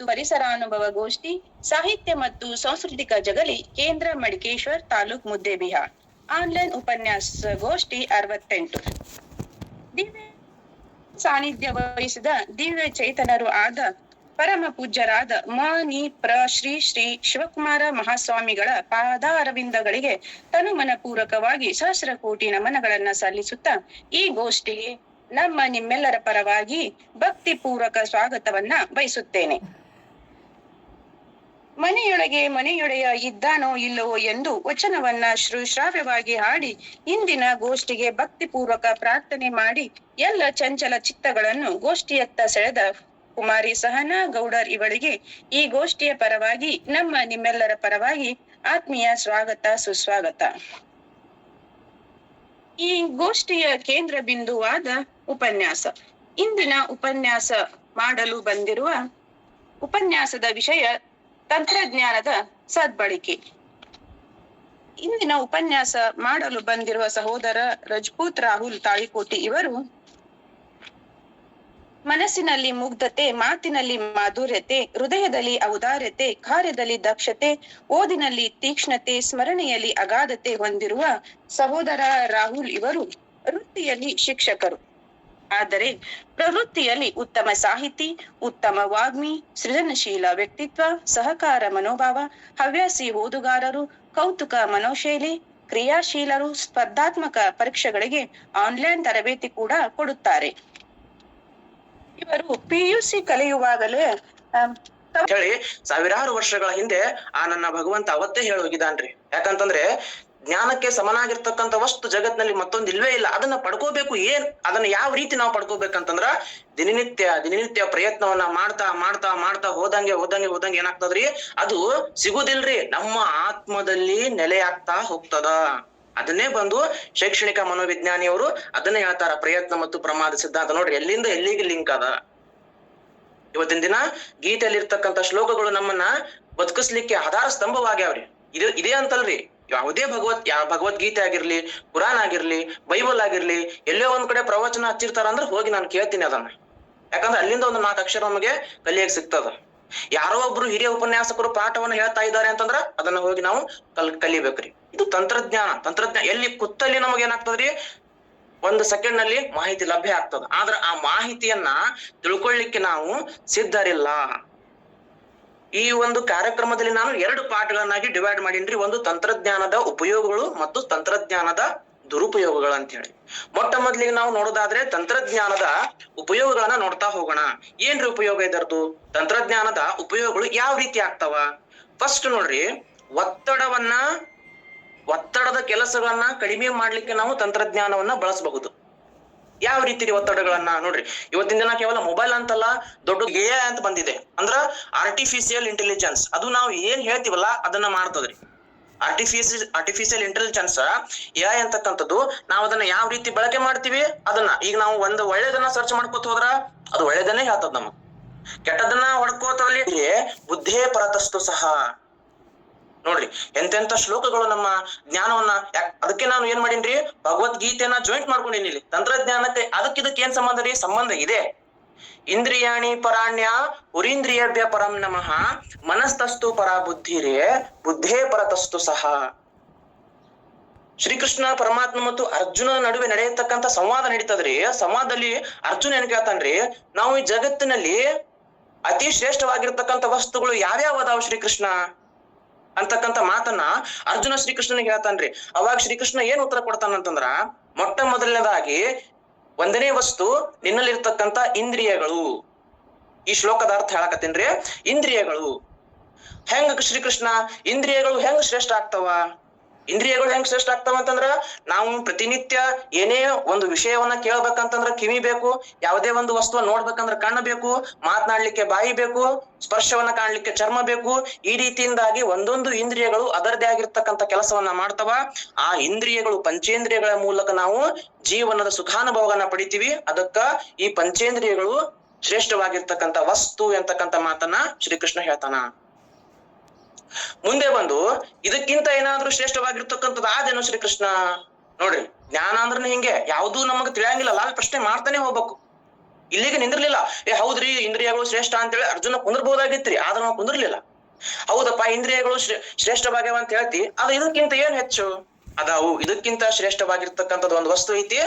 ಪರಿಸರಾನುಭವ ಗೋಷ್ಠಿ ಸಾಹಿತ್ಯ ಮತ್ತು ಸಾಂಸ್ಕೃತಿಕ ಜಗಲಿ ಕೇಂದ್ರ ಮಡಿಕೇಶ್ವರ್ ತಾಲೂಕ್ ಮುದ್ದೇಬಿಹಾರ್ ಆನ್ಲೈನ್ ಉಪನ್ಯಾಸ ಗೋಷ್ಠಿ 68 ದಿವ್ಯ ಸಾನ್ನಿಧ್ಯ ವಹಿಸಿದ ದಿವ್ಯ ಚೈತನ್ಯರು ಆದ ಪರಮ ಪೂಜ್ಯರಾದ ಶ್ರೀ ಶ್ರೀ ಶಿವಕುಮಾರ ಮಹಾಸ್ವಾಮಿಗಳ ಪಾದಾರವಿಂದಗಳಿಗೆ ತನುಮನ ಪೂರ್ವಕವಾಗಿ ಸಹಸ್ರ ಕೋಟಿ ನಮನಗಳನ್ನ ಸಲ್ಲಿಸುತ್ತಾ ಈ ಗೋಷ್ಠಿಗೆ ನಿಮ್ಮೆಲ್ಲರ ಪರವಾಗಿ ಭಕ್ತಿ ಪೂರ್ವಕ ಸ್ವಾಗತವನ್ನ ಬಯಸುತ್ತೇನೆ. ಮನೆಯೊಡೆಯ ಇದ್ದಾನೋ ಇಲ್ಲವೋ ಎಂದು ವಚನವನ್ನ ಶ್ರಾವ್ಯವಾಗಿ ಹಾಡಿ ಇಂದಿನ ಗೋಷ್ಠಿಗೆ ಭಕ್ತಿ ಪೂರ್ವಕ ಪ್ರಾರ್ಥನೆ ಮಾಡಿ ಎಲ್ಲ ಚಂಚಲ ಚಿತ್ತಗಳನ್ನು ಗೋಷ್ಠಿಯತ್ತ ಸೆಳೆದ ಕುಮಾರಿ ಸಹನಾ ಗೌಡರ್ ಇವಳಿಗೆ ಈ ಗೋಷ್ಠಿಯ ಪರವಾಗಿ ನಿಮ್ಮೆಲ್ಲರ ಪರವಾಗಿ ಆತ್ಮೀಯ ಸ್ವಾಗತ ಸುಸ್ವಾಗತ. ಈ ಗೋಷ್ಠಿಯ ಕೇಂದ್ರ ಬಿಂದುವಾದ ಉಪನ್ಯಾಸ. ಇಂದಿನ ಉಪನ್ಯಾಸ ಮಾಡಲು ಬಂದಿರುವ ಉಪನ್ಯಾಸದ ವಿಷಯ ತಂತ್ರಜ್ಞಾನದ ಸದ್ಬಳಕೆ. ಇಂದಿನ ಉಪನ್ಯಾಸ ಮಾಡಲು ಬಂದಿರುವ ಸಹೋದರ ರಜಪೂತ್ ರಾಹುಲ್ ತಾಳಿಕೋಟಿ ಇವರು ಮನಸ್ಸಿನಲ್ಲಿ ಮುಗ್ಧತೆ, ಮಾತಿನಲ್ಲಿ ಮಾಧುರ್ಯತೆ, ಹೃದಯದಲ್ಲಿ ಔದಾರ್ಯತೆ, ಕಾರ್ಯದಲ್ಲಿ ದಕ್ಷತೆ, ಓದಿನಲ್ಲಿ ತೀಕ್ಷ್ಣತೆ, ಸ್ಮರಣೆಯಲ್ಲಿ ಅಗಾಧತೆ ಹೊಂದಿರುವ ಸಹೋದರ ರಾಹುಲ್ ಇವರು ವೃತ್ತಿಯಲ್ಲಿ ಶಿಕ್ಷಕರು. ಆದರೆ ಪ್ರವೃತ್ತಿಯಲ್ಲಿ ಉತ್ತಮ ಸಾಹಿತಿ, ಉತ್ತಮ ವಾಗ್ಮಿ, ಸೃಜನಶೀಲ ವ್ಯಕ್ತಿತ್ವ, ಸಹಕಾರ ಮನೋಭಾವ, ಹವ್ಯಾಸಿ ಓದುಗಾರರು, ಕೌತುಕ ಮನೋಶೈಲಿ, ಕ್ರಿಯಾಶೀಲರು, ಸ್ಪರ್ಧಾತ್ಮಕ ಪರೀಕ್ಷೆಗಳಿಗೆ ಆನ್ಲೈನ್ ತರಬೇತಿ ಕೂಡ ಕೊಡುತ್ತಾರೆ. ಇವರು PUC ಕಲಿಯುವಾಗಲೇ ಹೇಳಿ ಸಾವಿರಾರು ವರ್ಷಗಳ ಹಿಂದೆ ನನ್ನ ಭಗವಂತ ಅವತ್ತೇ ಹೇಳಿ ಹೋಗಿದ್ದಾನ್ರಿ. ಯಾಕಂತಂದ್ರೆ ಜ್ಞಾನಕ್ಕೆ ಸಮನಾಗಿರ್ತಕ್ಕಂಥ ವಸ್ತು ಜಗತ್ನಲ್ಲಿ ಮತ್ತೊಂದು ಇಲ್ವೇ ಇಲ್ಲ. ಅದನ್ನ ಪಡ್ಕೋಬೇಕು. ಅದನ್ನ ಯಾವ ರೀತಿ ನಾವು ಪಡ್ಕೋಬೇಕಂತಂದ್ರ ದಿನನಿತ್ಯ ಪ್ರಯತ್ನವನ್ನ ಮಾಡ್ತಾ ಹೋದಂಗೆ ಏನಾಗ್ತದ್ರಿ, ಅದು ಸಿಗುದಿಲ್ರಿ, ನಮ್ಮ ಆತ್ಮದಲ್ಲಿ ನೆಲೆ ಆಗ್ತಾ ಹೋಗ್ತದ. ಅದನ್ನೇ ಬಂದು ಶೈಕ್ಷಣಿಕ ಮನೋವಿಜ್ಞಾನಿಯವರು ಅದನ್ನೇ ಹೇಳ್ತಾರ, ಪ್ರಯತ್ನ ಮತ್ತು ಪ್ರಮಾದ ಸಿದ್ಧಾಂತ. ನೋಡ್ರಿ ಎಲ್ಲಿಂದ ಎಲ್ಲಿಗೆ ಲಿಂಕ್ ಅದ. ಇವತ್ತಿನ ದಿನ ಗೀತೆಯಲ್ಲಿ ಇರ್ತಕ್ಕಂಥ ಶ್ಲೋಕಗಳು ನಮ್ಮನ್ನ ಬದುಕಿಸ್ಲಿಕ್ಕೆ ಆಧಾರ ಸ್ತಂಭವಾಗ್ಯಾವ್ರಿ. ಇದೇ ಅಂತಲ್ರಿ, ಯಾವುದೇ ಭಗವದ್ಗೀತೆ ಆಗಿರ್ಲಿ, ಕುರಾನ್ ಆಗಿರ್ಲಿ, ಬೈಬಲ್ ಆಗಿರ್ಲಿ, ಎಲ್ಲೋ ಒಂದ್ ಕಡೆ ಪ್ರವಚನ ಹಚ್ಚಿರ್ತಾರ ಅಂದ್ರೆ ಹೋಗಿ ನಾನು ಕೇಳ್ತೀನಿ ಅದನ್ನ. ಯಾಕಂದ್ರೆ ಅಲ್ಲಿಂದ ಒಂದು 4 ಅಕ್ಷರ ನಮಗೆ ಕಲಿಯಕ್ ಸಿಗ್ತದ. ಯಾರೋ ಒಬ್ರು ಹಿರಿಯ ಉಪನ್ಯಾಸಕರು ಪಾಠವನ್ನ ಹೇಳ್ತಾ ಇದ್ದಾರೆ ಅಂತಂದ್ರ ಅದನ್ನ ಹೋಗಿ ನಾವು ಕಲಿಬೇಕ್ರಿ. ಇದು ತಂತ್ರಜ್ಞಾನ ಎಲ್ಲಿ ಕುತ್ತಲ್ಲಿ ನಮಗೆ ಏನಾಗ್ತದ್ರಿ, 1 ಸೆಕೆಂಡ್ ನಲ್ಲಿ ಮಾಹಿತಿ ಲಭ್ಯ ಆಗ್ತದ. ಆದ್ರ ಆ ಮಾಹಿತಿಯನ್ನ ತಿಳ್ಕೊಳ್ಳಿಕ್ಕೆ ನಾವು ಸಿದ್ಧರಿಲ್ಲ. ಈ ಒಂದು ಕಾರ್ಯಕ್ರಮದಲ್ಲಿ ನಾನು 2 ಪಾಠಗಳನ್ನಾಗಿ ಡಿವೈಡ್ ಮಾಡೀನ್ರಿ. ಒಂದು ತಂತ್ರಜ್ಞಾನದ ಉಪಯೋಗಗಳು ಮತ್ತು ತಂತ್ರಜ್ಞಾನದ ದುರುಪಯೋಗಗಳು ಅಂತ ಹೇಳಿ. ಮೊಟ್ಟ ಮೊದಲಿಗೆ ನಾವು ನೋಡೋದಾದ್ರೆ ತಂತ್ರಜ್ಞಾನದ ಉಪಯೋಗಗಳನ್ನ ನೋಡ್ತಾ ಹೋಗೋಣ. ಏನ್ರಿ ಉಪಯೋಗ ಇದರದು? ತಂತ್ರಜ್ಞಾನದ ಉಪಯೋಗಗಳು ಯಾವ ರೀತಿ ಆಗ್ತಾವ? ಫಸ್ಟ್ ನೋಡ್ರಿ, ಒತ್ತಡದ ಕೆಲಸಗಳನ್ನ ಕಡಿಮೆ ಮಾಡ್ಲಿಕ್ಕೆ ನಾವು ತಂತ್ರಜ್ಞಾನವನ್ನ ಬಳಸಬಹುದು. ಯಾವ ರೀತಿ ಒತ್ತಡಗಳನ್ನ ನೋಡ್ರಿ, ಇವತ್ತಿನ ದಿನ ಕೇವಲ ಮೊಬೈಲ್ ಅಂತಲ್ಲ, ದೊಡ್ಡ AI ಅಂತ ಬಂದಿದೆ. ಅಂದ್ರ ಆರ್ಟಿಫಿಷಿಯಲ್ ಇಂಟೆಲಿಜೆನ್ಸ್. ಅದು ನಾವು ಏನ್ ಹೇಳ್ತೀವಲ್ಲ ಅದನ್ನ ಮಾಡ್ತದ್ರಿ. ಆರ್ಟಿಫಿಷಿಯಲ್ ಇಂಟೆಲಿಜೆನ್ಸ್ AI ಅಂತಕ್ಕಂಥದ್ದು ನಾವು ಅದನ್ನ ಯಾವ ರೀತಿ ಬಳಕೆ ಮಾಡ್ತೀವಿ ಅದನ್ನ. ಈಗ ನಾವು ಒಂದು ಒಳ್ಳೇದನ್ನ ಸರ್ಚ್ ಮಾಡ್ಕೋತ ಹೋದ್ರ ಅದು ಒಳ್ಳೇದನ್ನೇ ಹೇಳ್ತದ. ನಮಗ್ ಕೆಟ್ಟದನ್ನ ಹೊಡ್ಕೋತಲ್ಲಿ ಬುದ್ಧೇ ಪರತಸ್ತು ಸಹ. ನೋಡ್ರಿ ಎಂತೆಂತ ಶ್ಲೋಕಗಳು ನಮ್ಮ ಜ್ಞಾನವನ್ನ. ಅದಕ್ಕೆ ನಾನು ಏನ್ ಮಾಡೀನ್ರಿ, ಭಗವದ್ಗೀತೆಯನ್ನ ಜಾಯಿಂಟ್ ಮಾಡ್ಕೊಂಡೀನಿ ಇಲ್ಲಿ. ತಂತ್ರಜ್ಞಾನಕ್ಕೆ ಇದಕ್ಕೆ ಏನ್ ಸಂಬಂಧ ರೀ? ಸಂಬಂಧ ಇದೆ. ಇಂದ್ರಿಯಾಣಿ ಪರಾಣ್ಯ ಉರೀಂದ್ರಿಯಭ್ಯ ಪರಂ ನಮಃ ಮನಸ್ತಸ್ತು ಪರ ಬುದ್ಧಿರೇ ಬುದ್ಧೇ ಪರತಸ್ತು ಸಹ. ಶ್ರೀಕೃಷ್ಣ ಪರಮಾತ್ಮ ಮತ್ತು ಅರ್ಜುನ ನಡುವೆ ನಡೆಯತಕ್ಕಂತ ಸಂವಾದ ನಡೀತದ್ರಿ. ಸಂವಾದದಲ್ಲಿ ಅರ್ಜುನ ಏನ್ ಕೇಳ್ತಾನ್ರಿ, ನಾವು ಈ ಜಗತ್ತಿನಲ್ಲಿ ಅತಿ ಶ್ರೇಷ್ಠವಾಗಿರ್ತಕ್ಕಂಥ ವಸ್ತುಗಳು ಯಾವ್ಯಾವ ಅದಾವ ಶ್ರೀಕೃಷ್ಣ ಅಂತಕ್ಕಂಥ ಮಾತನ್ನ ಅರ್ಜುನ ಶ್ರೀಕೃಷ್ಣನಿಗೆ ಹೇಳ್ತಾನ್ರಿ. ಅವಾಗ ಶ್ರೀಕೃಷ್ಣ ಏನ್ ಉತ್ತರ ಕೊಡ್ತಾನಂತಂದ್ರ, ಮೊಟ್ಟ ಮೊದಲನೇದಾಗಿ 1ನೇ ವಸ್ತು ನಿನ್ನಲ್ಲಿರ್ತಕ್ಕಂಥ ಇಂದ್ರಿಯಗಳು. ಈ ಶ್ಲೋಕದ ಅರ್ಥ ಹೇಳಕತ್ತೀನ್ರಿ. ಇಂದ್ರಿಯಗಳು ಹೆಂಗ ಶ್ರೀಕೃಷ್ಣ ಇಂದ್ರಿಯಗಳು ಹೆಂಗ್ ಶ್ರೇಷ್ಠ ಆಗ್ತಾವ ಅಂತಂದ್ರ, ನಾವು ಪ್ರತಿನಿತ್ಯ ಏನೇ ಒಂದು ವಿಷಯವನ್ನ ಕೇಳ್ಬೇಕಂತಂದ್ರ ಕಿವಿ ಬೇಕು, ಯಾವುದೇ ಒಂದು ವಸ್ತುವ ನೋಡ್ಬೇಕಂದ್ರ ಕಣ್ಣು ಬೇಕು, ಮಾತನಾಡ್ಲಿಕ್ಕೆ ಬಾಯಿ ಬೇಕು, ಸ್ಪರ್ಶವನ್ನ ಕಾಣ್ಲಿಕ್ಕೆ ಚರ್ಮ ಬೇಕು. ಈ ರೀತಿಯಿಂದಾಗಿ ಒಂದೊಂದು ಇಂದ್ರಿಯಗಳು ಅದರದೇ ಆಗಿರ್ತಕ್ಕಂಥ ಕೆಲಸವನ್ನ ಮಾಡ್ತಾವ. ಆ ಇಂದ್ರಿಯಗಳು, ಪಂಚೇಂದ್ರಿಯಗಳ ಮೂಲಕ ನಾವು ಜೀವನದ ಸುಖಾನುಭವವನ್ನ ಪಡಿತೀವಿ. ಅದಕ್ಕ ಈ ಪಂಚೇಂದ್ರಿಯಗಳು ಶ್ರೇಷ್ಠವಾಗಿರ್ತಕ್ಕಂಥ ವಸ್ತು ಎಂತಕ್ಕಂಥ ಮಾತನ್ನ ಶ್ರೀಕೃಷ್ಣ ಹೇಳ್ತಾನ. ಮುಂದೆ ಬಂದು ಇದಕ್ಕಿಂತ ಏನಾದ್ರೂ ಶ್ರೇಷ್ಠವಾಗಿರ್ತಕ್ಕಂಥದ್ದು ಆದೇನು ಶ್ರೀಕೃಷ್ಣ? ನೋಡ್ರಿ, ಜ್ಞಾನ ಅಂದ್ರೆ ಹಿಂಗೆ ಯಾವ್ದು ನಮಗ್ ತಿಳಿಯಂಗಿಲ್ಲ, ಪ್ರಶ್ನೆ ಮಾಡ್ತಾನೆ ಹೋಗ್ಬೇಕು. ಇಲ್ಲಿಗೆ ನಿಂದಿರ್ಲಿಲ್ಲ. ಹೌದ್ರಿ ಇಂದ್ರಿಯಗಳು ಶ್ರೇಷ್ಠ ಅಂತೇಳಿ ಅರ್ಜುನ ಕುಂದ್ರಬಹುದಾಗಿತ್ರಿ, ಆದ್ರೆ ನಾವು ಕುಂದಿರ್ಲಿಲ್ಲ. ಹೌದಪ್ಪ ಇಂದ್ರಿಯಗಳು ಶ್ರೇಷ್ಠವಾಗ್ಯಾವ ಅಂತ ಹೇಳ್ತಿ, ಅದು ಇದಕ್ಕಿಂತ ಏನ್ ಹೆಚ್ಚು ಅದಾವು. ಇದಕ್ಕಿಂತ ಶ್ರೇಷ್ಠವಾಗಿರ್ತಕ್ಕಂಥದ್ದು ಒಂದು ವಸ್ತು ಐತಿ,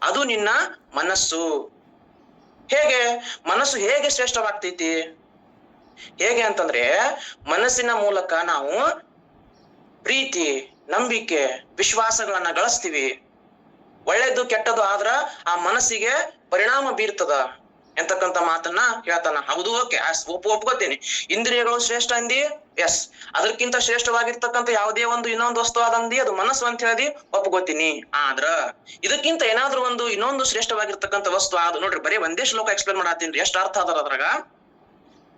ಅದು ನಿನ್ನ ಮನಸ್ಸು. ಹೇಗೆ ಮನಸ್ಸು ಹೇಗೆ ಶ್ರೇಷ್ಠವಾಗ್ತೈತಿ? ಹೇಗೆ ಅಂತಂದ್ರೆ ಮನಸ್ಸಿನ ಮೂಲಕ ನಾವು ಪ್ರೀತಿ, ನಂಬಿಕೆ, ವಿಶ್ವಾಸಗಳನ್ನ ಗಳಿಸ್ತೀವಿ. ಒಳ್ಳೇದು ಕೆಟ್ಟದ್ದು ಆದ್ರ ಆ ಮನಸ್ಸಿಗೆ ಪರಿಣಾಮ ಬೀರ್ತದ ಎಂತಕ್ಕಂತ ಮಾತನ್ನ ಹೇಳ್ತಾನ. ಹೌದು, ಓಕೆ, ಒಪ್ಕೋತೇನೆ. ಇಂದ್ರಿಯಗಳು ಶ್ರೇಷ್ಠ ಅಂದಿ, ಎಸ್. ಅದಕ್ಕಿಂತ ಶ್ರೇಷ್ಠವಾಗಿರ್ತಕ್ಕಂಥ ಯಾವುದೇ ಒಂದು ಇನ್ನೊಂದು ವಸ್ತು ಆದಂದಿ, ಅದು ಮನಸ್ಸು ಅಂತ ಹೇಳಿ ಒಪ್ಕೋತೀನಿ. ಆದ್ರ ಇದಕ್ಕಿಂತ ಏನಾದ್ರೂ ಒಂದು ಇನ್ನೊಂದು ಶ್ರೇಷ್ಠವಾಗಿರ್ತಕ್ಕಂಥ ವಸ್ತು ಆದ ನೋಡ್ರಿ, ಬರೀ ಒಂದೇ ಶ್ಲೋಕ ಎಕ್ಸ್ಪ್ಲೇನ್ ಮಾಡತ್ತೀನಿ, ಎಷ್ಟು ಅರ್ಥ ಅದ ಅದ್ರಾಗ.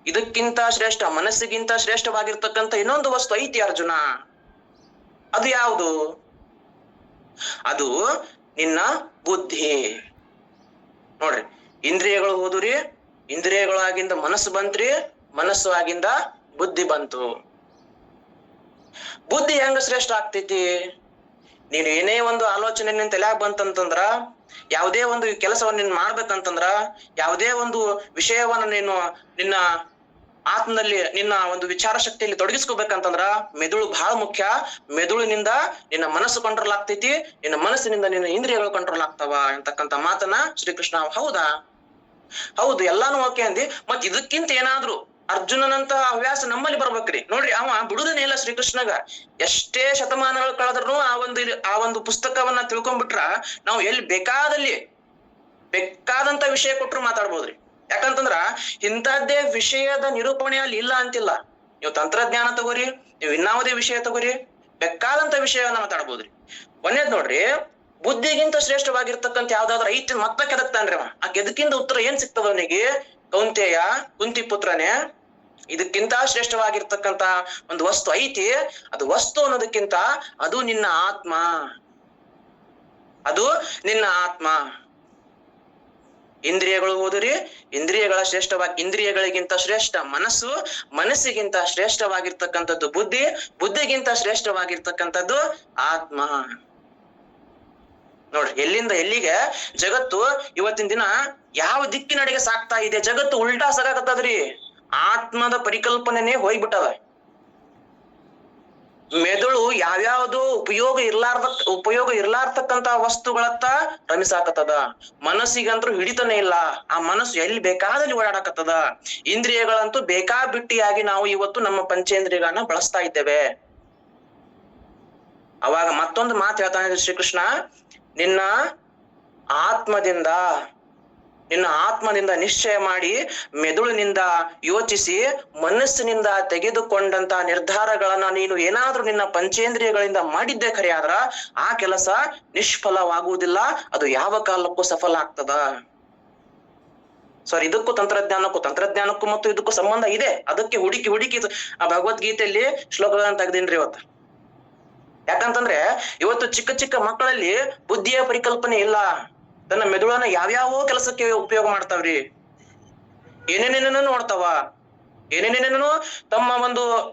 ಇದಕ್ಕಿಂತ ಶ್ರೇಷ್ಠ, ಮನಸ್ಸಿಗಿಂತ ಶ್ರೇಷ್ಠವಾಗಿರ್ತಕ್ಕಂಥ ಇನ್ನೊಂದು ವಸ್ತು ಐತಿ ಅರ್ಜುನ. ಅದು ಯಾವುದು? ಅದು ನಿನ್ನ ಬುದ್ಧಿ. ನೋಡ್ರಿ, ಇಂದ್ರಿಯಗಳು ಹೋದ್ರಿ, ಇಂದ್ರಿಯಗಳಾಗಿಂದ ಮನಸ್ಸು ಬಂತ್ರಿ, ಮನಸ್ಸು ಆಗಿಂದ ಬುದ್ಧಿ ಬಂತು. ಬುದ್ಧಿ ಹೆಂಗ ಶ್ರೇಷ್ಠ ಆಗ್ತೈತಿ? ನೀನು ಏನೇ ಒಂದು ಆಲೋಚನೆ ನಿನ್ ತಲೆಯಾಗ ಬಂತಂತಂದ್ರ, ಯಾವುದೇ ಒಂದು ಕೆಲಸವನ್ನ ನೀನ್ ಮಾಡ್ಬೇಕಂತಂದ್ರ, ಯಾವುದೇ ಒಂದು ವಿಷಯವನ್ನ ನೀನು ನಿನ್ನ ಆತ್ಮದಲ್ಲಿ ನಿನ್ನ ಒಂದು ವಿಚಾರ ಶಕ್ತಿಯಲ್ಲಿ ತೊಡಗಿಸ್ಕೋಬೇಕಂತಂದ್ರ ಮೆದುಳು ಬಹಳ ಮುಖ್ಯ. ಮೆದುಳಿನಿಂದ ನಿನ್ನ ಮನಸ್ಸು ಕಂಟ್ರೋಲ್ ಆಗ್ತೈತಿ, ನಿನ್ನ ಮನಸ್ಸಿನಿಂದ ನಿನ್ನ ಇಂದ್ರಿಯಗಳು ಕಂಟ್ರೋಲ್ ಆಗ್ತಾವ ಅಂತಕ್ಕಂಥ ಮಾತನ್ನ ಶ್ರೀಕೃಷ್ಣ ಹೌದಾ? ಹೌದು, ಎಲ್ಲಾನು ಓಕೆ ಅಂದಿ. ಮತ್ ಇದಕ್ಕಿಂತ ಏನಾದ್ರು ಅರ್ಜುನನಂತ ಹವ್ಯಾಸ ನಮ್ಮಲ್ಲಿ ಬರ್ಬೇಕ್ರಿ. ನೋಡ್ರಿ, ಅವ ಬಿಡುದನೇ ಇಲ್ಲ ಶ್ರೀಕೃಷ್ಣಗ. ಎಷ್ಟೇ ಶತಮಾನಗಳು ಕಳೆದ್ರು ಆ ಒಂದು ಪುಸ್ತಕವನ್ನ ತಿಳ್ಕೊಂಡ್ಬಿಟ್ರ ನಾವು ಎಲ್ಲಿ ಬೇಕಾದಂತ ವಿಷಯ ಕೊಟ್ರು ಮಾತಾಡ್ಬೋದ್ರಿ. ಯಾಕಂತಂದ್ರ ಇಂಥದ್ದೇ ವಿಷಯದ ನಿರೂಪಣೆ ಅಲ್ಲಿ ಇಲ್ಲ ಅಂತಿಲ್ಲ. ನೀವು ತಂತ್ರಜ್ಞಾನ ತಗೋರಿ, ನೀವು ಇನ್ನಾವುದೇ ವಿಷಯ ತಗೋರಿ, ಬೇಕಾದಂತ ವಿಷಯವನ್ನ ಮಾತಾಡ್ಬೋದ್ರಿ. ಒಂದೇದ್ ನೋಡ್ರಿ, ಬುದ್ಧಿಗಿಂತ ಶ್ರೇಷ್ಠವಾಗಿರ್ತಕ್ಕಂಥ ಯಾವ್ದಾದ್ರು ಐತಿ ಮತ್ತ ಕೆದಕ್ತಾನ್ರಿ ಅವ. ಆ ಕೆದಕಿಂದ ಉತ್ತರ ಏನ್ ಸಿಗ್ತದ ಅವನಿಗೆ? ಕೌಂತೆಯ, ಕುಂತಿ ಪುತ್ರನೇ, ಇದಕ್ಕಿಂತ ಶ್ರೇಷ್ಠವಾಗಿರ್ತಕ್ಕಂಥ ಒಂದು ವಸ್ತು ಐತಿ. ಅದು ವಸ್ತು ಅನ್ನೋದಕ್ಕಿಂತ ಅದು ನಿನ್ನ ಆತ್ಮ. ಅದು ನಿನ್ನ ಆತ್ಮ. ಇಂದ್ರಿಯಗಳು ಹೋದ್ರಿ, ಇಂದ್ರಿಯಗಳಿಗಿಂತ ಶ್ರೇಷ್ಠ ಮನಸ್ಸು, ಮನಸ್ಸಿಗಿಂತ ಶ್ರೇಷ್ಠವಾಗಿರ್ತಕ್ಕಂಥದ್ದು ಬುದ್ಧಿ, ಬುದ್ಧಿಗಿಂತ ಶ್ರೇಷ್ಠವಾಗಿರ್ತಕ್ಕಂಥದ್ದು ಆತ್ಮ. ನೋಡ್ರಿ, ಎಲ್ಲಿಂದ ಎಲ್ಲಿಗೆ ಜಗತ್ತು ಇವತ್ತಿನ ದಿನ ಯಾವ ದಿಕ್ಕಿನಡೆಗೆ ಸಾಕ್ತಾ ಇದೆ? ಜಗತ್ತು ಉಲ್ಟಾ ಸಾಗತ್ತದ್ರಿ. ಆತ್ಮದ ಪರಿಕಲ್ಪನೆನೇ ಹೋಗ್ಬಿಟ್ಟದ. ಮೆದುಳು ಯಾವ್ಯಾವ್ದು ಉಪಯೋಗ ಇರ್ಲಾರ್ತಕ್ಕಂತ ವಸ್ತುಗಳತ್ತ ರಮಿಸಾಕತ್ತದ. ಮನಸ್ಸಿಗಂತೂ ಹಿಡಿತನೇ ಇಲ್ಲ. ಆ ಮನಸ್ಸು ಎಲ್ಲಿ ಬೇಕಾದಲ್ಲಿ ಓಡಾಡಕತ್ತದ. ಇಂದ್ರಿಯಗಳಂತೂ ಬೇಕಾಬಿಟ್ಟಿಯಾಗಿ ನಾವು ಇವತ್ತು ನಮ್ಮ ಪಂಚೇಂದ್ರಿಯಗಳನ್ನ ಬಳಸ್ತಾ ಇದ್ದೇವೆ. ಅವಾಗ ಮತ್ತೊಂದು ಮಾತು ಹೇಳ್ತಾನೆ ಶ್ರೀಕೃಷ್ಣ, ನಿನ್ನ ಆತ್ಮದಿಂದ ನಿಶ್ಚಯ ಮಾಡಿ, ಮೆದುಳಿನಿಂದ ಯೋಚಿಸಿ, ಮನಸ್ಸಿನಿಂದ ತೆಗೆದುಕೊಂಡಂತ ನಿರ್ಧಾರಗಳನ್ನ ನೀನು ಏನಾದ್ರೂ ನಿನ್ನ ಪಂಚೇಂದ್ರಿಯಗಳಿಂದ ಮಾಡಿದ್ದೆ ಖರೆ ಆದ್ರ ಆ ಕೆಲಸ ನಿಷ್ಫಲವಾಗುವುದಿಲ್ಲ. ಅದು ಯಾವ ಕಾಲಕ್ಕೂ ಸಫಲ ಆಗ್ತದ. ಸರ್, ಇದಕ್ಕೂ ತಂತ್ರಜ್ಞಾನಕ್ಕೂ ಮತ್ತು ಇದಕ್ಕೂ ಸಂಬಂಧ ಇದೆ. ಅದಕ್ಕೆ ಹುಡುಕಿ ಆ ಭಗವದ್ಗೀತೆಯಲ್ಲಿ ಶ್ಲೋಕಗಳನ್ನ ತೆಗ್ದಿನ್ರಿ ಇವತ್ತು. ಯಾಕಂತಂದ್ರೆ ಇವತ್ತು ಚಿಕ್ಕ ಚಿಕ್ಕ ಮಕ್ಕಳಲ್ಲಿ ಬುದ್ಧಿಯ ಪರಿಕಲ್ಪನೆ ಇಲ್ಲ. ತನ್ನ ಮೆದುಳನ್ನ ಯಾವ್ಯಾವೋ ಕೆಲಸಕ್ಕೆ ಉಪಯೋಗ ಮಾಡ್ತಾವ್ರಿ. ಏನೇನೇನೇನೋ ನೋಡ್ತಾವ, ಏನೇನೇನೇನೋ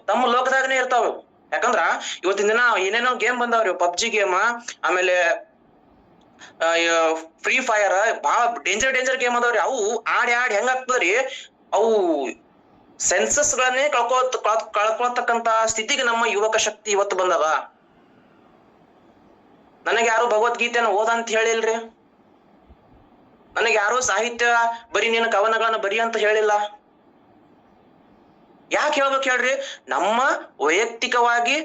ತಮ್ಮ ಲೋಕದಾಗನೇ ಇರ್ತಾವ. ಯಾಕಂದ್ರ ಇವತ್ತಿನ ದಿನ ಏನೇನೋ ಗೇಮ್ ಬಂದಾವ್ರಿ, ಪಬ್ಜಿ ಗೇಮ್, ಆಮೇಲೆ ಫ್ರೀ ಫೈರ್, ಬಹಳ ಡೇಂಜರ್ ಗೇಮ್ ಅದಾವ್ರಿ. ಅವು ಆಡಿ ಹೆಂಗ ಆಗ್ತದ್ರಿ, ಅವು ಸೆನ್ಸಸ್ ಗಳನ್ನೇ ಕಳ್ಕೊಳ್ತಕ್ಕಂತ ಸ್ಥಿತಿಗೆ ನಮ್ಮ ಯುವಕ ಶಕ್ತಿ ಇವತ್ತು ಬಂದದ. ನನಗೆ ಯಾರು ಭಗವದ್ಗೀತೆನ ಓದಂತ ಹೇಳಿಲ್ರಿ. ನನಗೆ ಯಾರು ಸಾಹಿತ್ಯ ಬರೀ ನೀನು ಕವನಗಳನ್ನ ಬರಿ ಅಂತ ಹೇಳಿಲ್ಲ. ಯಾಕೆ ಹೇಳ್ಬೇಕು ಹೇಳ್ರಿ? ನಮ್ಮ ವೈಯಕ್ತಿಕವಾಗಿ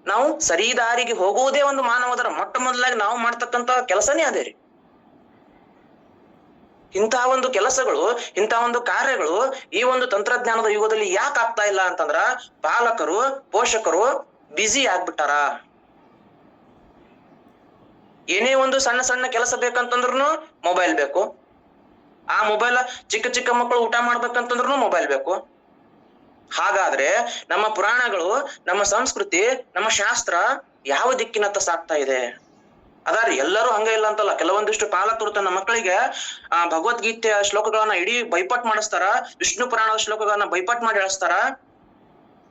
ನಾವು ಸರಿ ದಾರಿಗೆ ಹೋಗುವುದೇ ಒಂದು ಮಾನವದರ ಮೊಟ್ಟ ಮೊದಲಾಗಿ ನಾವು ಮಾಡ್ತಕ್ಕಂತ ಕೆಲಸನೇ ಅದೇ ರೀ. ಇಂತಹ ಒಂದು ಕೆಲಸಗಳು, ಇಂತಹ ಒಂದು ಕಾರ್ಯಗಳು ಈ ಒಂದು ತಂತ್ರಜ್ಞಾನದ ಯುಗದಲ್ಲಿ ಯಾಕೆ ಆಗ್ತಾ ಇಲ್ಲ ಅಂತಂದ್ರ ಪಾಲಕರು, ಪೋಷಕರು ಬ್ಯುಸಿ ಆಗ್ಬಿಟ್ಟಾರ. ಏನೇ ಒಂದು ಸಣ್ಣ ಕೆಲಸ ಬೇಕಂತಂದ್ರು ಮೊಬೈಲ್ ಬೇಕು. ಆ ಮೊಬೈಲ್ ಚಿಕ್ಕ ಮಕ್ಕಳು ಊಟ ಮಾಡ್ಬೇಕಂತಂದ್ರು ಮೊಬೈಲ್ ಬೇಕು. ಹಾಗಾದ್ರೆ ನಮ್ಮ ಪುರಾಣಗಳು, ನಮ್ಮ ಸಂಸ್ಕೃತಿ, ನಮ್ಮ ಶಾಸ್ತ್ರ ಯಾವ ದಿಕ್ಕಿನತ್ತ ಸಾಕ್ತಾ ಇದೆ? ಅದಾರಿ, ಎಲ್ಲರೂ ಹಂಗ ಇಲ್ಲ ಅಂತಲ್ಲ. ಕೆಲವೊಂದಿಷ್ಟು ಪಾಲಕರು ತನ್ನ ಮಕ್ಕಳಿಗೆ ಭಗವದ್ಗೀತೆಯ ಶ್ಲೋಕಗಳನ್ನ ಇಡೀ ಬೈಪಾಟ್ ಮಾಡಿಸ್ತಾರ, ವಿಷ್ಣು ಪುರಾಣದ ಶ್ಲೋಕಗಳನ್ನ ಬೈಪಾಟ್ ಮಾಡಿ ಹೇಳಿಸ್ತಾರ,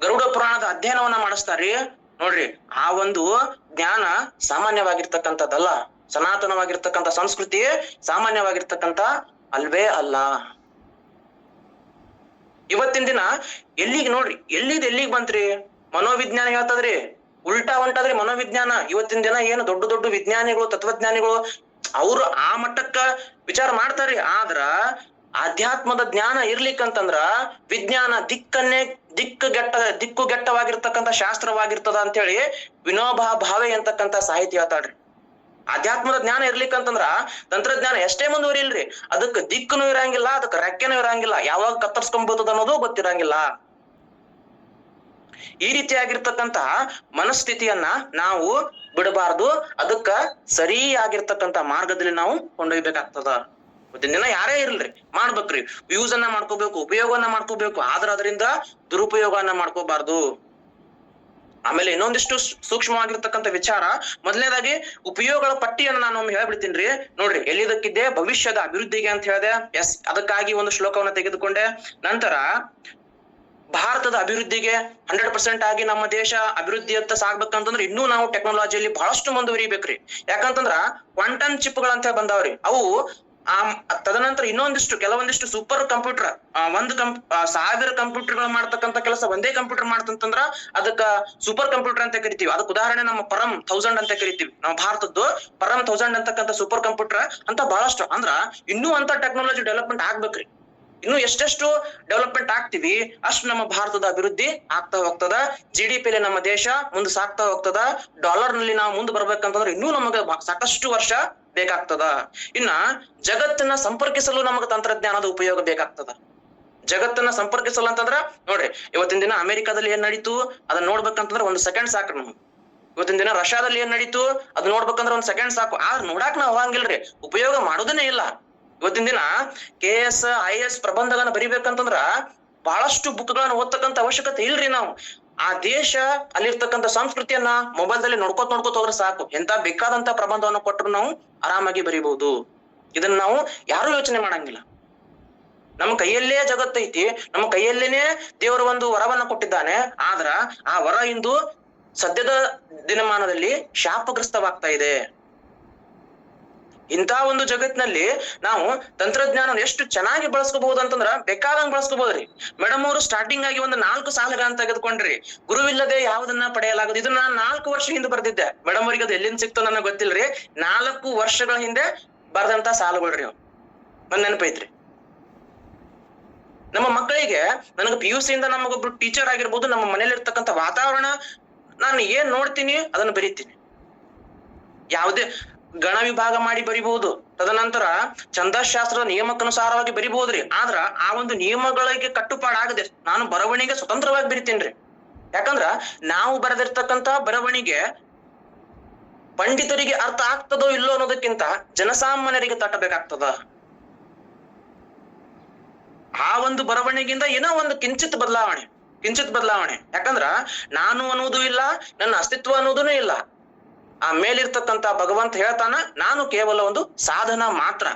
ಗರುಡ ಪುರಾಣದ ಅಧ್ಯಯನವನ್ನ ಮಾಡಿಸ್ತಾರ್ರಿ. ನೋಡ್ರಿ, ಆ ಒಂದು ಜ್ಞಾನ ಸಾಮಾನ್ಯವಾಗಿರ್ತಕ್ಕಂಥದ್ದಲ್ಲ. ಸನಾತನವಾಗಿರ್ತಕ್ಕಂಥ ಸಂಸ್ಕೃತಿ, ಸಾಮಾನ್ಯವಾಗಿರ್ತಕ್ಕಂಥ ಅಲ್ವೇ ಅಲ್ಲ. ಇವತ್ತಿನ ದಿನ ಎಲ್ಲಿಗೆ ನೋಡ್ರಿ, ಎಲ್ಲಿಗೆ ಬಂತ್ರಿ? ಮನೋವಿಜ್ಞಾನ ಹೇಳ್ತದ್ರಿ, ಉಲ್ಟಾ ಹೊಂಟದ್ರಿ ಮನೋವಿಜ್ಞಾನ. ಇವತ್ತಿನ ದಿನ ಏನು ದೊಡ್ಡ ದೊಡ್ಡ ವಿಜ್ಞಾನಿಗಳು, ತತ್ವಜ್ಞಾನಿಗಳು ಅವ್ರು ಆ ಮಟ್ಟಕ್ಕ ವಿಚಾರ ಮಾಡ್ತಾರ್ರಿ. ಆದ್ರ ಆಧ್ಯಾತ್ಮದ ಜ್ಞಾನ ಇರ್ಲಿಕ್ಕಂತಂದ್ರ ವಿಜ್ಞಾನ ದಿಕ್ಕುಗೆಟ್ಟವಾಗಿರ್ತಕ್ಕಂಥ ಶಾಸ್ತ್ರವಾಗಿರ್ತದ ಅಂತ ಹೇಳಿ ವಿನೋಬಾ ಭಾವೆ ಅಂತಕ್ಕಂಥ ಸಾಹಿತ್ಯ ಹೇಳ್ತಾಳ್ರಿ. ಆಧ್ಯಾತ್ಮದ ಜ್ಞಾನ ಇರ್ಲಿಕ್ಕಂತಂದ್ರ ತಂತ್ರಜ್ಞಾನ ಎಷ್ಟೇ ಮುಂದುವರಿಲ್ರಿ, ಅದಕ್ಕೆ ದಿಕ್ಕನು ಇರಂಗಿಲ್ಲ, ಅದಕ್ಕೆ ರೆಕ್ಕೆನೂ ಇರಂಗಿಲ್ಲ, ಯಾವಾಗ ಕತ್ತರ್ಸ್ಕೊಂಡ್ಬರ್ತದ ಅನ್ನೋದು ಗೊತ್ತಿರಂಗಿಲ್ಲ. ಈ ರೀತಿಯಾಗಿರ್ತಕ್ಕಂತ ಮನಸ್ಥಿತಿಯನ್ನ ನಾವು ಬಿಡಬಾರ್ದು. ಅದಕ್ಕ ಸರಿಯಾಗಿರ್ತಕ್ಕಂತ ಮಾರ್ಗದಲ್ಲಿ ನಾವು ಕೊಂಡೊಯ್ಬೇಕಾಗ್ತದ. ಇವತ್ತಿನ ದಿನ ಯಾರೇ ಇರ್ಲ್ರಿ ಮಾಡ್ಬೇಕ್ರಿ, ಯೂಸ್ ಅನ್ನ ಮಾಡ್ಕೋಬೇಕು, ಉಪಯೋಗವನ್ನ ಮಾಡ್ಕೋಬೇಕು, ಆದ್ರ ಅದರಿಂದ ದುರುಪಯೋಗವನ್ನ ಮಾಡ್ಕೋಬಾರ್ದು. ಆಮೇಲೆ ಇನ್ನೊಂದಿಷ್ಟು ಸೂಕ್ಷ್ಮವಾಗಿರ್ತಕ್ಕಂಥ ವಿಚಾರ, ಮೊದಲನೇದಾಗಿ ಉಪಯೋಗಗಳ ಪಟ್ಟಿಯನ್ನು ನಾನು ಒಮ್ಮೆ ಹೇಳ್ಬಿಡ್ತೀನಿ. ನೋಡ್ರಿ, ಎಲ್ಲಿದಕ್ಕಿದ್ದೆ ಭವಿಷ್ಯದ ಅಭಿವೃದ್ಧಿಗೆ ಅಂತ ಹೇಳಿದೆ. ಎಸ್, ಅದಕ್ಕಾಗಿ ಒಂದು ಶ್ಲೋಕವನ್ನ ತೆಗೆದುಕೊಂಡೆ. ನಂತರ ಭಾರತದ ಅಭಿವೃದ್ಧಿಗೆ 100% ಆಗಿ ನಮ್ಮ ದೇಶ ಅಭಿವೃದ್ಧಿಯತ್ತ ಸಾಗ್ಬೇಕಂತಂದ್ರೆ ಇನ್ನೂ ನಾವು ಟೆಕ್ನಾಲಜಿಯಲ್ಲಿ ಬಹಳಷ್ಟು ಮುಂದುವರಿಬೇಕ್ರಿ. ಯಾಕಂತಂದ್ರ ಕ್ವಾಂಟಮ್ ಚಿಪ್ಗಳಂತ ಬಂದಾವ್ರಿ. ಅವು ತದನಂತರ ಕೆಲವೊಂದಿಷ್ಟು ಸೂಪರ್ ಕಂಪ್ಯೂಟರ್, 1000 ಕಂಪ್ಯೂಟರ್ಗಳು ಮಾಡ್ತಕ್ಕಂಥ ಕೆಲಸ ಒಂದೇ ಕಂಪ್ಯೂಟರ್ ಮಾಡ್ತಂತಂದ್ರ ಅದಕ್ಕ ಸೂಪರ್ ಕಂಪ್ಯೂಟರ್ ಅಂತ ಕರಿತೀವಿ. ಅದಕ್ಕೆ ಉದಾಹರಣೆ ನಮ್ಮ ಪರಂ 1000 ಅಂತ ಕರಿತೀವಿ. ನಮ್ಮ ಭಾರತದ್ದು ಪರಂ 1000 ಅಂತಕ್ಕಂಥ ಸೂಪರ್ ಕಂಪ್ಯೂಟರ್ ಅಂತ ಬಹಳಷ್ಟು. ಅಂದ್ರ ಇನ್ನೂ ಅಂತ ಟೆಕ್ನಾಲಜಿ ಡೆವಲಪ್ಮೆಂಟ್ ಆಗ್ಬೇಕ್ರಿ. ಇನ್ನು ಎಷ್ಟೆಷ್ಟು ಡೆವಲಪ್ಮೆಂಟ್ ಆಗ್ತೀವಿ ಅಷ್ಟು ನಮ್ಮ ಭಾರತದ ಅಭಿವೃದ್ಧಿ ಆಗ್ತಾ ಹೋಗ್ತದ. GDP ನಮ್ಮ ದೇಶ ಮುಂದೆ ಸಾಕ್ತಾ ಹೋಗ್ತದ. ಡಾಲರ್ ನಲ್ಲಿ ನಾವು ಮುಂದೆ ಬರ್ಬೇಕಂತಂದ್ರೆ ಇನ್ನೂ ನಮಗೆ ಸಾಕಷ್ಟು ವರ್ಷ ಬೇಕಾಗ್ತದ. ಇನ್ನ ಜಗತ್ತನ್ನ ಸಂಪರ್ಕಿಸಲು ನಮಗೆ ತಂತ್ರಜ್ಞಾನದ ಉಪಯೋಗ ಬೇಕಾಗ್ತದ. ಜಗತ್ತನ್ನ ಸಂಪರ್ಕಿಸಲು ಅಂತಂದ್ರ ನೋಡ್ರಿ, ಇವತ್ತಿನ ದಿನ ಅಮೆರಿಕಾದಲ್ಲಿ ಏನ್ ನಡೀತು ಅದನ್ನ ನೋಡ್ಬೇಕಂತಂದ್ರೆ 1 ಸೆಕೆಂಡ್ ಸಾಕ್ರಿ ನಮ್ಗೆ. ಇವತ್ತಿನ ದಿನ ರಷ್ಯಾದಲ್ಲಿ ಏನ್ ನಡೀತು ಅದ್ ನೋಡ್ಬೇಕಂದ್ರೆ 1 ಸೆಕೆಂಡ್ ಸಾಕು. ಆದ್ರೆ ನೋಡಾಕ್ ನಾವ್ ಹೋಗಂಗಿಲ್ರಿ, ಉಪಯೋಗ ಮಾಡೋದನ್ನೇ ಇಲ್ಲ. ಇವತ್ತಿನ ದಿನ KS IAS ಪ್ರಬಂಧಗಳನ್ನ ಬರಿಬೇಕಂತಂದ್ರ ಬಹಳಷ್ಟು ಬುಕ್ಗಳನ್ನ ಓದ್ತಕ್ಕಂಥ ಅವಶ್ಯಕತೆ ಇಲ್ರಿ. ನಾವು ಆ ದೇಶ ಅಲ್ಲಿರ್ತಕ್ಕಂಥ ಸಂಸ್ಕೃತಿಯನ್ನ ಮೊಬೈಲ್ದಲ್ಲಿ ನೋಡ್ಕೋತ ಹೋದ್ರೆ ಸಾಕು. ಎಂತ ಬೇಕಾದಂತ ಪ್ರಬಂಧವನ್ನ ಕೊಟ್ಟರು ನಾವು ಆರಾಮಾಗಿ ಬರಿಬಹುದು. ಇದನ್ನ ನಾವು ಯಾರು ಯೋಚನೆ ಮಾಡಂಗಿಲ್ಲ. ನಮ್ಮ ಕೈಯಲ್ಲೇ ಜಗತ್ತೈತಿ, ನಮ್ಮ ಕೈಯಲ್ಲೇನೆ ದೇವರು ಒಂದು ವರವನ್ನ ಕೊಟ್ಟಿದ್ದಾನೆ. ಆದ್ರ ಆ ವರ ಇಂದು ಸದ್ಯದ ದಿನಮಾನದಲ್ಲಿ ಶಾಪಗ್ರಸ್ತವಾಗ್ತಾ ಇದೆ. ಇಂಥ ಒಂದು ಜಗತ್ತಿನಲ್ಲಿ ನಾವು ತಂತ್ರಜ್ಞಾನ ಎಷ್ಟು ಚೆನ್ನಾಗಿ ಬಳಸ್ಕೋಬಹುದು ಅಂತಂದ್ರ ಬೇಕಾದಂಗ್ ಬಳಸ್ಕೋಬಹುದ್ರಿ. ಮೇಡಮ್ ಅವರು ಸ್ಟಾರ್ಟಿಂಗ್ ಆಗಿ ಒಂದು 4 ಸಾಲುಗಳನ್ನ ತೆಗೆದುಕೊಂಡ್ರಿ. ಗುರುವಿಲ್ಲದೆ ಯಾವುದನ್ನ ಪಡೆಯಲಾಗದು. ಇದನ್ನ 4 ವರ್ಷ ಹಿಂದೆ ಬರ್ದಿದ್ದೆ. ಮೇಡಮ್ ಅವ್ರಿಗೆ ಅದು ಎಲ್ಲಿಂದ ಸಿಕ್ತು ನನಗೆ ಗೊತ್ತಿಲ್ರಿ. 4 ವರ್ಷಗಳ ಹಿಂದೆ ಬರ್ದಂತ ಸಾಲುಗಳ್ರಿ ಅವ್. ಒಂದ್ ನೆನಪೈತ್ರಿ. ನಮ್ಮ ಮಕ್ಕಳಿಗೆ ನನಗೆ PUC ಇಂದ ನಮಗೊಬ್ರು ಟೀಚರ್ ಆಗಿರ್ಬೋದು, ನಮ್ಮ ಮನೇಲಿ ಇರ್ತಕ್ಕಂಥ ವಾತಾವರಣ, ನಾನು ಏನ್ ನೋಡ್ತೀನಿ ಅದನ್ನ ಬರೀತೀನಿ. ಯಾವುದೇ ಗಣ ವಿಭಾಗ ಮಾಡಿ ಬರಿಬಹುದು, ತದನಂತರ ಛಂದಶಾಸ್ತ್ರದ ನಿಯಮಕ್ಕನುಸಾರವಾಗಿ ಬರಿಬಹುದ್ರಿ. ಆದ್ರ ಆ ಒಂದು ನಿಯಮಗಳಿಗೆ ಕಟ್ಟುಪಾಡಾಗದೆ ನಾನು ಬರವಣಿಗೆ ಸ್ವತಂತ್ರವಾಗಿ ಬರಿತೀನ್ರಿ. ಯಾಕಂದ್ರ ನಾವು ಬರೆದಿರ್ತಕ್ಕಂಥ ಬರವಣಿಗೆ ಪಂಡಿತರಿಗೆ ಅರ್ಥ ಆಗ್ತದೋ ಇಲ್ಲೋ ಅನ್ನೋದಕ್ಕಿಂತ ಜನಸಾಮಾನ್ಯರಿಗೆ ತಟ್ಟಬೇಕಾಗ್ತದ. ಆ ಒಂದು ಬರವಣಿಗೆಯಿಂದ ಏನೋ ಒಂದು ಕಿಂಚಿತ್ ಬದಲಾವಣೆ. ಯಾಕಂದ್ರ ನಾನು ಅನ್ನೋದು ಇಲ್ಲ, ನನ್ನ ಅಸ್ತಿತ್ವ ಅನ್ನೋದೂ ಇಲ್ಲ. ಆ ಮೇಲಿರ್ತಕ್ಕಂಥ ಭಗವಂತ ಹೇಳ್ತಾನ, ನಾನು ಕೇವಲ ಒಂದು ಸಾಧನ ಮಾತ್ರ.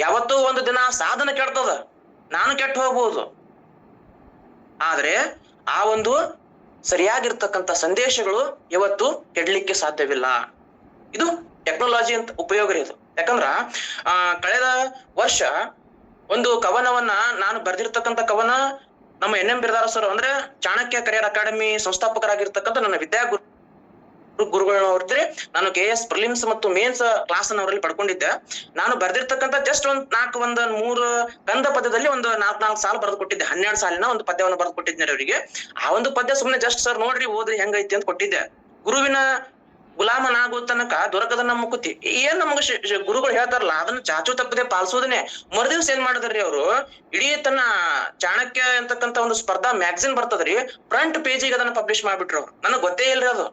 ಯಾವತ್ತೂ ಒಂದು ದಿನ ಸಾಧನ ಕೆಡ್ತದ, ನಾನು ಕೆಟ್ಟು ಹೋಗ್ಬೋದು. ಆದ್ರೆ ಆ ಒಂದು ಸರಿಯಾಗಿರ್ತಕ್ಕಂಥ ಸಂದೇಶಗಳು ಯಾವತ್ತು ಕೆಡ್ಲಿಕ್ಕೆ ಸಾಧ್ಯವಿಲ್ಲ. ಇದು ಟೆಕ್ನಾಲಜಿ ಅಂತ ಉಪಯೋಗ ಇದು. ಯಾಕಂದ್ರ ಕಳೆದ ವರ್ಷ ಒಂದು ಕವನವನ್ನ ನಾನು ಬರ್ದಿರ್ತಕ್ಕಂಥ ಕವನ ನಮ್ಮ NM ಬಿರ್ದಾರ ಸರ್, ಅಂದ್ರೆ ಚಾಣಕ್ಯ ಕರಿಯರ್ ಅಕಾಡೆಮಿ ಸಂಸ್ಥಾಪಕರಾಗಿರ್ತಕ್ಕಂಥ ನನ್ನ ಗುರುಗಳವ್ರಿದ್ರೆ, ನಾನು KS ಪ್ರಿಲಿಮ್ಸ್ ಮತ್ತು ಮೇನ್ಸ್ ಕ್ಲಾಸ್ ಅನ್ನ ಅವರಲ್ಲಿ ಪಡ್ಕೊಂಡಿದ್ದೆ. ನಾನು ಬರ್ದಿರ್ತಕ್ಕಂಥ ಜಸ್ಟ್ ಒಂದು 3 ಕಂದ ಪದ್ಯದಲ್ಲಿ ಒಂದು 4 ಸಾಲು ಬರೆದು ಕೊಟ್ಟಿದ್ದೆ. 12 ಸಾಲಿನ ಒಂದು ಪದ್ಯವನ್ನು ಬರೆದು ಕೊಟ್ಟಿದ್ದೆ ಅವರಿಗೆ. ಆ ಒಂದು ಪದ್ಯ ಸುಮ್ಮನೆ ಜಸ್ಟ್ ಸರ್ ನೋಡ್ರಿ ಓದ್ರಿ ಹೆಂಗೈತಿ ಅಂತ ಕೊಟ್ಟಿದ್ದೆ. ಗುರುವಿನ ಗುಲಾಮನಾಗೋ ತನಕ ದೊರಕದ ನಮ್ಮ ಮುಕುತಿ. ಏನ್ ನಮಗ ಗುರುಗಳು ಹೇಳ್ತಾರಲ್ಲ ಅದನ್ನ ಚಾಚು ತಪ್ಪದೆ ಪಾಲಿಸೋದನ್ನೇ. ಮರುದಿವ್ಸ ಏನ್ ಮಾಡಿದ್ರಿ ಅವರು, ಇಡೀ ತನ್ನ ಚಾಣಕ್ಯ ಅಂತಕ್ಕಂಥ ಒಂದು ಸ್ಪರ್ಧಾ ಮ್ಯಾಗಝಿನ್ ಬರ್ತದ್ರಿ, ಫ್ರಂಟ್ ಪೇಜಿಗೆ ಅದನ್ನ ಪಬ್ಲಿಷ್ ಮಾಡ್ಬಿಟ್ರು. ನನಗ್ ಗೊತ್ತೇ ಇಲ್ರಿ ಅದು.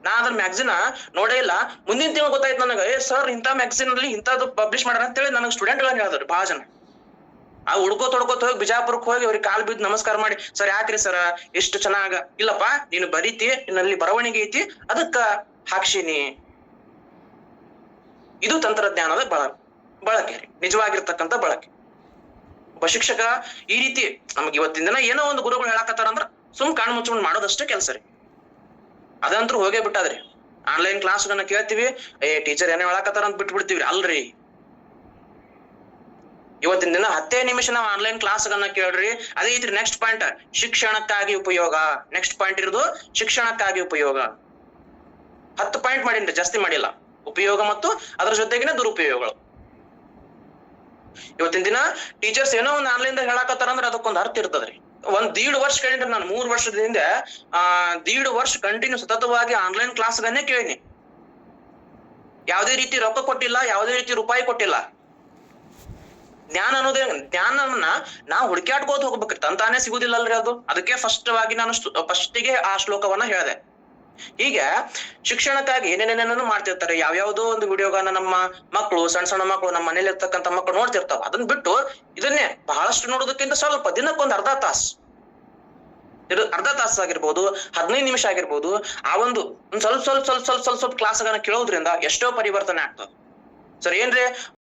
ನಾ ಅದ್ರ ಮ್ಯಾಗಝಿನ್ ನೋಡೇ ಇಲ್ಲ. ಮುಂದಿನ ತಿಂಗಳು ಗೊತ್ತಾಯ್ತು ನನಗೆ, ಸರ್ ಇಂಥ ಮ್ಯಾಗಝಿನ್ ಅಲ್ಲಿ ಇಂಥದ್ದು ಪಬ್ಲಿಷ್ ಮಾಡ್ಯಾರ ಅಂತೇಳಿ ನನಗೆ ಸ್ಟೂಡೆಂಟ್ ಗಳನ್ನ ಹೇಳಿದ್ರು ಬಹಳ ಜನ. ಆ ತೊಡ್ಕೋತ ಹೋಗಿ ಬಿಜಾಪುರಕ್ಕೆ ಹೋಗಿ ಅವ್ರಿಗೆ ಕಾಲ್ ಬಿದ್ದು ನಮಸ್ಕಾರ ಮಾಡಿ, ಸರ್ ಯಾಕ್ರಿ ಸರ್ ಎಷ್ಟು ಚೆನ್ನಾಗ, ಇಲ್ಲಪ್ಪ ನೀನು ಬರೀತಿ, ನಿನ್ನಲ್ಲಿ ಬರವಣಿಗೆ ಐತಿ, ಅದಕ್ಕ ಹಾಕ್ಸಿನಿ. ಇದು ತಂತ್ರಜ್ಞಾನದ ಬಳಕೆ ರೀ, ನಿಜವಾಗಿರ್ತಕ್ಕಂಥ ಬಳಕೆ. ಒಬ್ಬ ಶಿಕ್ಷಕ ಈ ರೀತಿ ನಮ್ಗೆ ಇವತ್ತಿನ ದಿನ ಏನೋ ಒಂದು ಗುರುಗಳು ಹೇಳಾಕತ್ತಾರ ಅಂದ್ರ ಕಣ್ಣು ಮುಚ್ಕೊಂಡು ಮಾಡೋದಷ್ಟೇ ಕೆಲಸ ರೀ. ಅದಂತೂ ಹೋಗೇ ಬಿಟ್ಟಾದ್ರಿ. ಆನ್ಲೈನ್ ಕ್ಲಾಸ್ಗಳನ್ನ ಕೇಳ್ತೀವಿ, ಟೀಚರ್ ಏನೇ ಹೇಳಾಕತ್ತಾರ ಅಂತ ಬಿಟ್ಬಿಡ್ತೀವಿ. ಅಲ್ರಿ, ಇವತ್ತಿನ ದಿನ 10 ನಿಮಿಷ ನಾವು ಆನ್ಲೈನ್ ಕ್ಲಾಸ್ ಗಳನ್ನ ಕೇಳ್ರಿ. ಅದೇ ಐತ್ರಿ ನೆಕ್ಸ್ಟ್ ಪಾಯಿಂಟ್, ಶಿಕ್ಷಣಕ್ಕಾಗಿ ಉಪಯೋಗ. ನೆಕ್ಸ್ಟ್ ಪಾಯಿಂಟ್ ಇರೋದು ಶಿಕ್ಷಣಕ್ಕಾಗಿ ಉಪಯೋಗ. 10 ಪಾಯಿಂಟ್ ಮಾಡೀನ್ರಿ, ಜಾಸ್ತಿ ಮಾಡಿಲ್ಲ. ಉಪಯೋಗ ಮತ್ತು ಅದರ ಜೊತೆಗಿನ ದುರುಪಯೋಗಗಳು. ಇವತ್ತಿನ ದಿನ ಟೀಚರ್ಸ್ ಏನೋ ಒಂದು ಆನ್ಲೈನ್ ದಾಗ ಹೇಳಾಕತ್ತಾರ ಅಂದ್ರೆ ಅದಕ್ಕೊಂದು ಅರ್ಥ ಇರ್ತದ್ರಿ. 1.5 ವರ್ಷ ಕೇಳಿನ್ರಿ ನಾನು. 3 ವರ್ಷದ ಹಿಂದೆ 1.5 ವರ್ಷ ಕಂಟಿನ್ಯೂ ಸತತವಾಗಿ ಆನ್ಲೈನ್ ಕ್ಲಾಸ್ ಗಳನ್ನೇ ಕೇಳಿನಿ. ಯಾವುದೇ ರೀತಿ ರೊಕ್ಕ ಕೊಟ್ಟಿಲ್ಲ, ಯಾವುದೇ ರೀತಿ ರೂಪಾಯಿ ಕೊಟ್ಟಿಲ್ಲ. ಜ್ಞಾನ ಅನ್ನೋದೇ, ಜ್ಞಾನವನ್ನ ನಾವು ಹುಡುಕ್ಯಾಡ್ಕೋತ ಹೋಗ್ಬೇಕ್ರಿ, ತಂತಾನೆ ಸಿಗುದಿಲ್ಲಲ್ರಿ ಅದು. ಅದಕ್ಕೆ ಫಸ್ಟಿಗೆ ಆ ಶ್ಲೋಕವನ್ನ ಹೇಳಿದೆ. ಹೀಗೆ ಶಿಕ್ಷಣಕ್ಕಾಗಿ ಏನೇನೇನೇನೋ ಮಾಡ್ತಿರ್ತಾರೆ. ಯಾವ್ಯಾವ್ದೋ ಒಂದು ವಿಡಿಯೋಗಳನ್ನ ನಮ್ಮ ಮಕ್ಕಳು, ಸಣ್ಣ ಸಣ್ಣ ಮಕ್ಕಳು, ನಮ್ಮ ಮನೇಲಿ ಇರ್ತಕ್ಕಂಥ ಮಕ್ಕಳು ನೋಡ್ತಿರ್ತಾವ. ಅದನ್ನ ಬಿಟ್ಟು ಇದನ್ನೇ ಬಹಳಷ್ಟು ನೋಡೋದಕ್ಕಿಂತ ಸ್ವಲ್ಪ ದಿನಕ್ಕೊಂದು ಅರ್ಧ ತಾಸು ಆಗಿರ್ಬೋದು, 15 ನಿಮಿಷ ಆಗಿರ್ಬೋದು, ಆ ಒಂದು ಸ್ವಲ್ಪ ಕ್ಲಾಸ್ಗಳನ್ನ ಕೇಳೋದ್ರಿಂದ ಎಷ್ಟೋ ಪರಿವರ್ತನೆ ಆಗ್ತದೆ. ಸರ್ ಏನ್ರಿ